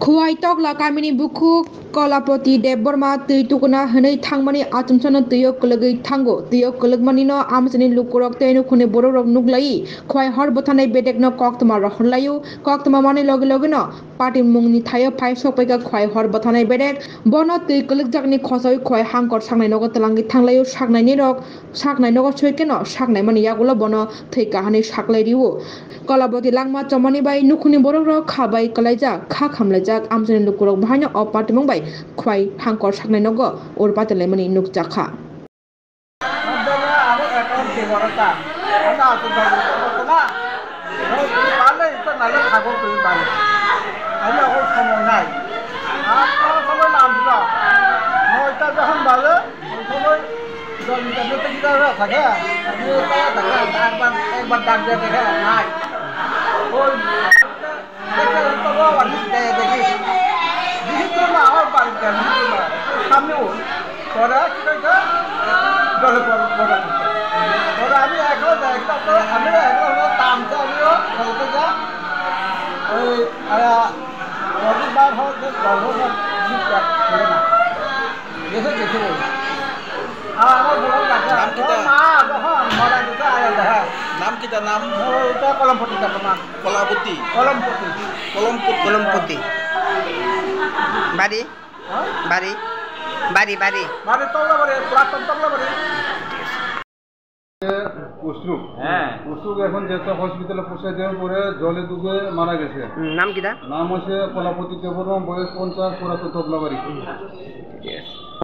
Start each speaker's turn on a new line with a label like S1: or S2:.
S1: खुवाई तकला गामिनि बुखु कलापति देव बर्मा तै तुकुना हनै थांमानि आचमसन तैयो कलगै थांगो तैयो कलगमानिनो आमसनि लुकुरक तैनो खुने बररक नुगलाई खुवाई हर बथानाय बेदेकनो कक्तमा रहलायो कक्तमा माने लगे लगेनो पार्टी मुंनि थायो फाइ सपाइका खुवाई हर बथानाय बेदेक बनो तै कलग जागनि खसाय खुवाई हांकर सांनाय नग तलांगि थांलायो सागनायनि रक सागनाय नग सयकेनो सागनाय माने यागुलो बनो थै काहानि सागलाय रिवो कलापति लांमा चमनि बाय नुखुनि बररक खाबाय कलाइजा खा खामलायजाक आमसनि लुकुरक बाहायनो अपाति मंबाय खुवाई हांकर सागनाय नग उरपातले मनि नुकजाखा
S2: नाम kita नाम
S3: कलमपति
S2: कलापति
S3: कलमपति बारी बारी बारी बारी
S2: माने तबला बारे पुरातन तबला बारे
S4: উসরুক উসরুক এখন যেটা হসপিটালে পৌঁছে দেওয়ার পরে জলে ডুবে মারা গেছে।
S3: নাম কিটা?
S4: নাম হচ্ছে কলাপতি দেববর্মা, বয়স 50, পুরাতন তবলাবাড়ি।